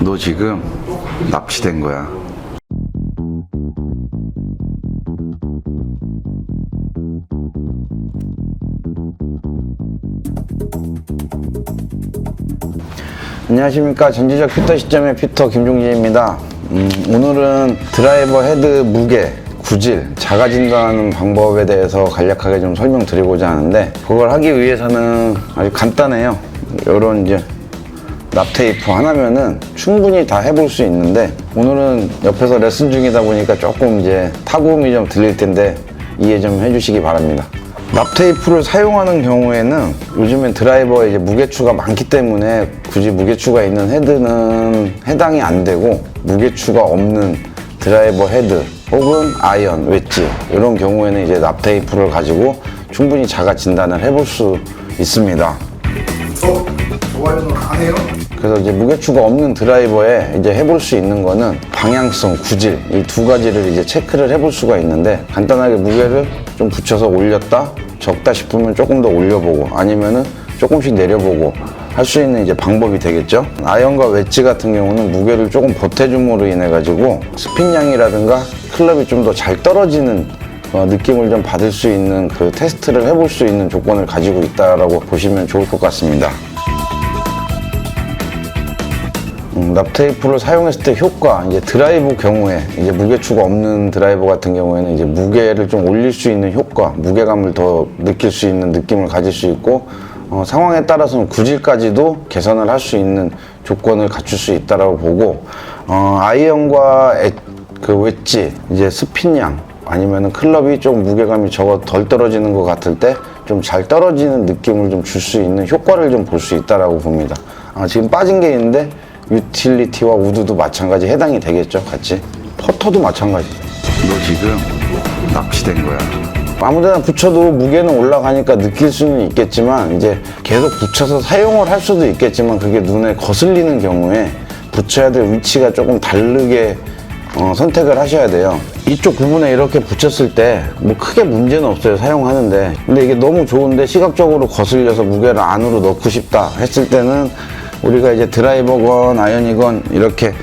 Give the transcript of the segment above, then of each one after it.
너 지금 납치된 거야. 안녕하십니까. 전지적 피터 시점의 피터 김종진입니다. 오늘은 드라이버 헤드 무게, 구질, 자가 진단하는 방법에 대해서 간략하게 좀 설명드리고자 하는데, 그걸 하기 위해서는 아주 간단해요. 이런 이제 납 테이프 하나면은 충분히 다 해볼 수 있는데, 오늘은 옆에서 레슨 중이다 보니까 조금 이제 타구음이 좀 들릴 텐데 이해 좀 해주시기 바랍니다. 납 테이프를 사용하는 경우에는 요즘엔 드라이버에 이제 무게추가 많기 때문에 굳이 무게추가 있는 헤드는 해당이 안 되고, 무게추가 없는 드라이버 헤드 혹은 아이언, 웨지 이런 경우에는 이제 납 테이프를 가지고 충분히 자가 진단을 해볼 수 있습니다. 좋아요는 안 해요? 그래서 이제 무게추가 없는 드라이버에 이제 해볼 수 있는 거는 방향성, 구질 이 두 가지를 이제 체크를 해볼 수가 있는데, 간단하게 무게를 좀 붙여서 올렸다, 적다 싶으면 조금 더 올려보고 아니면은 조금씩 내려보고 할 수 있는 이제 방법이 되겠죠. 아이언과 웨지 같은 경우는 무게를 조금 보태줌으로 인해 가지고 스핀량이라든가 클럽이 좀 더 잘 떨어지는 느낌을 좀 받을 수 있는 그 테스트를 해볼 수 있는 조건을 가지고 있다라고 보시면 좋을 것 같습니다. 납 테이프를 사용했을 때 효과, 이제 드라이버 경우에, 이제 무게추가 없는 드라이버 같은 경우에는 이제 무게를 좀 올릴 수 있는 효과, 무게감을 더 느낄 수 있는 느낌을 가질 수 있고, 상황에 따라서는 구질까지도 개선을 할 수 있는 조건을 갖출 수 있다라고 보고, 아이언과 그 웨지, 이제 스핀량, 아니면은 클럽이 좀 무게감이 덜 떨어지는 것 같을 때 좀 잘 떨어지는 느낌을 좀 줄 수 있는 효과를 좀 볼 수 있다라고 봅니다. 지금 빠진 게 있는데, 유틸리티와 우드도 마찬가지 해당이 되겠죠, 같이. 퍼터도 마찬가지. 너 지금 납치된 거야. 아무데나 붙여도 무게는 올라가니까 느낄 수는 있겠지만, 이제 계속 붙여서 사용을 할 수도 있겠지만, 그게 눈에 거슬리는 경우에 붙여야 될 위치가 조금 다르게 선택을 하셔야 돼요. 이쪽 부분에 이렇게 붙였을 때 뭐 크게 문제는 없어요, 사용하는데. 근데 이게 너무 좋은데 시각적으로 거슬려서 무게를 안으로 넣고 싶다 했을 때는, 우리가 이제 드라이버건 아이언이건 이렇게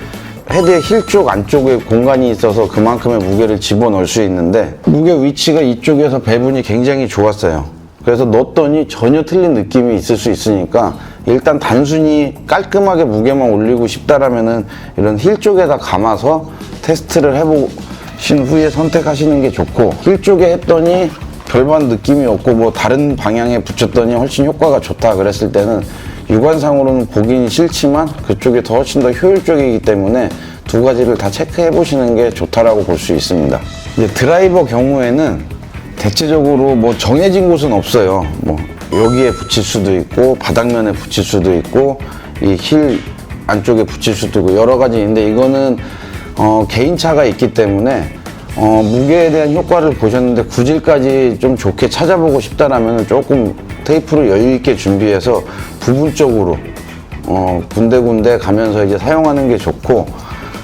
헤드의 힐 쪽 안쪽에 공간이 있어서 그만큼의 무게를 집어넣을 수 있는데, 무게 위치가 이쪽에서 배분이 굉장히 좋았어요. 그래서 넣었더니 전혀 틀린 느낌이 있을 수 있으니까, 일단 단순히 깔끔하게 무게만 올리고 싶다라면은 이런 힐 쪽에다 감아서 테스트를 해보신 후에 선택하시는 게 좋고, 힐 쪽에 했더니 별반 느낌이 없고 뭐 다른 방향에 붙였더니 훨씬 효과가 좋다 그랬을 때는, 육안상으로는 보기는 싫지만 그쪽이 더 훨씬 더 효율적이기 때문에 두 가지를 다 체크해 보시는 게 좋다라고 볼 수 있습니다. 이제 드라이버 경우에는 대체적으로 뭐 정해진 곳은 없어요. 뭐 여기에 붙일 수도 있고, 바닥면에 붙일 수도 있고, 이 힐 안쪽에 붙일 수도 있고, 여러 가지 있는데, 이거는 개인차가 있기 때문에 무게에 대한 효과를 보셨는데 구질까지 좀 좋게 찾아보고 싶다라면 조금 테이프를 여유 있게 준비해서 부분적으로 군데군데 가면서 이제 사용하는 게 좋고,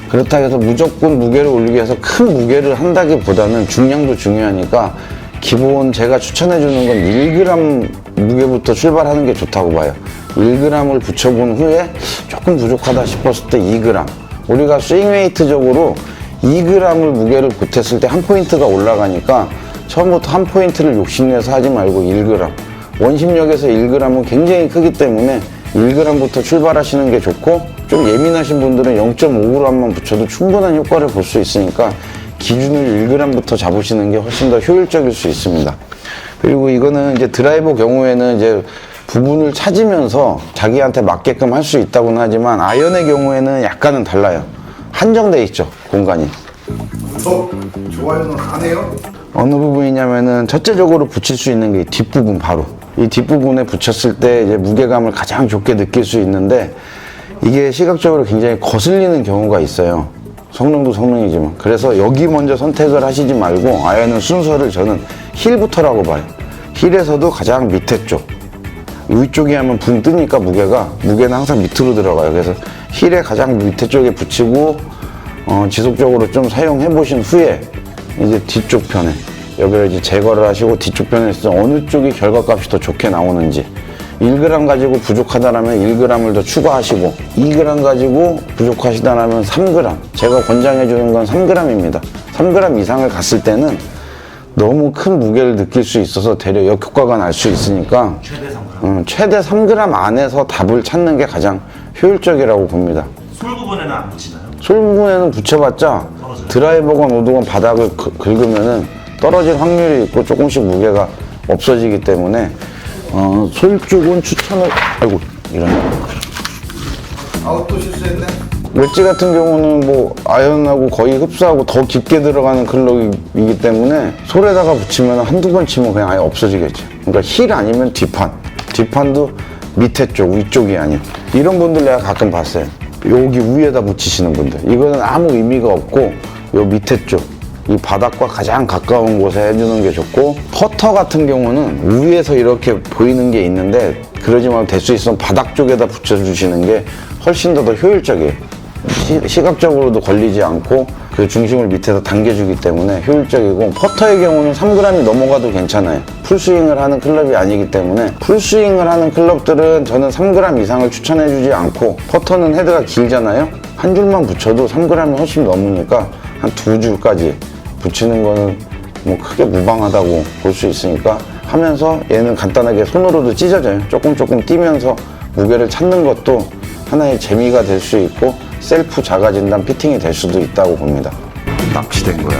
그렇다 해서 무조건 무게를 올리기 위해서 큰 무게를 한다기보다는 중량도 중요하니까 기본 제가 추천해 주는 건 1g 무게부터 출발하는 게 좋다고 봐요. 1g을 붙여본 후에 조금 부족하다 싶었을 때 2g. 우리가 스윙 웨이트적으로 2g을 무게를 보탰을 때 한 포인트가 올라가니까 처음부터 한 포인트를 욕심내서 하지 말고 1g. 원심력에서 1g은 굉장히 크기 때문에 1g부터 출발하시는 게 좋고, 좀 예민하신 분들은 0.5g만 붙여도 충분한 효과를 볼 수 있으니까 기준을 1g부터 잡으시는 게 훨씬 더 효율적일 수 있습니다. 그리고 이거는 이제 드라이버 경우에는 이제 부분을 찾으면서 자기한테 맞게끔 할 수 있다고는 하지만, 아이언의 경우에는 약간은 달라요. 한정돼 있죠, 공간이. 좋아요는 안 해요? 어느 부분이냐면은, 첫째적으로 붙일 수 있는 게 뒷부분, 바로 이 뒷부분에 붙였을 때 이제 무게감을 가장 좋게 느낄 수 있는데, 이게 시각적으로 굉장히 거슬리는 경우가 있어요. 성능도 성능이지만. 그래서 여기 먼저 선택을 하시지 말고, 아이언은 순서를 저는 힐부터라고 봐요. 힐에서도 가장 밑에 쪽, 위쪽에 하면 붕 뜨니까 무게는 항상 밑으로 들어가요. 그래서 힐의 가장 밑에 쪽에 붙이고 지속적으로 좀 사용해 보신 후에 이제 뒤쪽 편에 여기를 이제 제거를 하시고, 뒤쪽 편에 있어서 어느 쪽이 결과값이 더 좋게 나오는지 1g 가지고 부족하다라면 1g을 더 추가하시고 2g 가지고 부족하시다라면 3g. 제가 권장해 주는 건 3g입니다. 3g 이상을 갔을 때는 너무 큰 무게를 느낄 수 있어서 되려 역효과가 날 수 있으니까 최대 3g 안에서 답을 찾는 게 가장 효율적이라고 봅니다. 솔 부분에는 안 붙이나요? 솔 부분에는 붙여봤자 드라이버건 오드건 바닥을 긁으면은 떨어질 확률이 있고 조금씩 무게가 없어지기 때문에 솔 쪽은 추천을 이런 아웃도 실수했네. 웨지 같은 경우는 뭐 아연하고 거의 흡수하고 더 깊게 들어가는 클럭이기 때문에 솔에다가 붙이면 한두 번 치면 그냥 아예 없어지겠죠. 그러니까 힐 아니면 뒷판도 밑에 쪽 위쪽이 아닌 이런 분들 내가 가끔 봤어요. 여기 위에다 붙이시는 분들 이거는 아무 의미가 없고 요 밑에 쪽 이 바닥과 가장 가까운 곳에 해주는 게 좋고, 퍼터 같은 경우는 위에서 이렇게 보이는 게 있는데 그러지 말고 될 수 있으면 바닥 쪽에다 붙여주시는 게 훨씬 더 효율적이에요. 시각적으로도 걸리지 않고 그 중심을 밑에서 당겨주기 때문에 효율적이고, 퍼터의 경우는 3g이 넘어가도 괜찮아요. 풀스윙을 하는 클럽이 아니기 때문에 풀스윙을 하는 클럽들은 저는 3g 이상을 추천해주지 않고, 퍼터는 헤드가 길잖아요. 한 줄만 붙여도 3g이 훨씬 넘으니까 한 2줄까지 붙이는 거는 뭐 크게 무방하다고 볼 수 있으니까 하면서, 얘는 간단하게 손으로도 찢어져요. 조금 뛰면서 무게를 찾는 것도 하나의 재미가 될 수 있고 셀프 자가 진단 피팅이 될 수도 있다고 봅니다. 납치된 거야.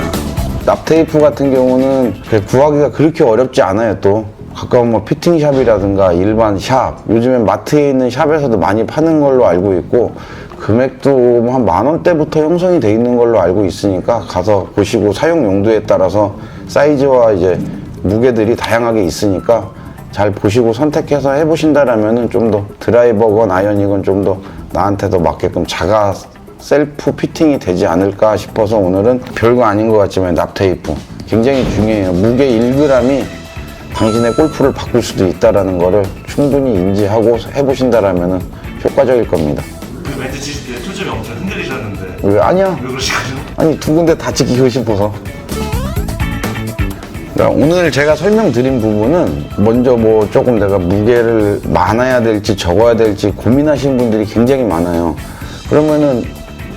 납 테이프 같은 경우는 구하기가 그렇게 어렵지 않아요. 또 가까운 뭐 피팅샵이라든가 일반 샵, 요즘엔 마트에 있는 샵에서도 많이 파는 걸로 알고 있고, 금액도 한 10,000원대부터 형성이 돼 있는 걸로 알고 있으니까 가서 보시고 사용 용도에 따라서 사이즈와 이제 무게들이 다양하게 있으니까 잘 보시고 선택해서 해보신다라면은 좀 더 드라이버건 아이언이건 좀 더 나한테 더 맞게끔 자가 셀프 피팅이 되지 않을까 싶어서 오늘은 별거 아닌 것 같지만 납 테이프 굉장히 중요해요. 무게 1g이 당신의 골프를 바꿀 수도 있다라는 거를 충분히 인지하고 해보신다라면은 효과적일 겁니다. 그 멘트 치실 때 초점이 엄청 흔들리셨는데 왜? 아니야. 왜 그러시거든요? 아니, 두 군데 다 지키고 싶어서. 그러니까 오늘 제가 설명드린 부분은 먼저 뭐 조금 내가 무게를 많아야 될지 적어야 될지 고민하시는 분들이 굉장히 많아요. 그러면은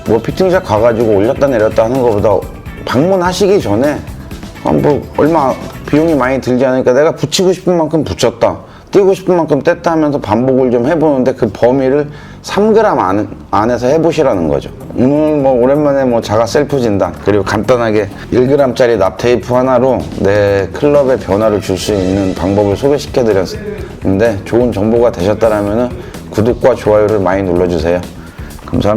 뭐 피팅샵 가가지고 올렸다 내렸다 하는 것보다 방문하시기 전에 뭐 얼마 비용이 많이 들지 않으니까 내가 붙이고 싶은 만큼 붙였다, 뛰고 싶은 만큼 뗐다 하면서 반복을 좀 해보는데 그 범위를 3g 안에서 해보시라는 거죠. 오늘 뭐 오랜만에 뭐 자가 셀프 진단, 그리고 간단하게 1g짜리 납 테이프 하나로 내 클럽에 변화를 줄 수 있는 방법을 소개시켜 드렸는데 좋은 정보가 되셨다면 구독과 좋아요를 많이 눌러주세요. 감사합니다.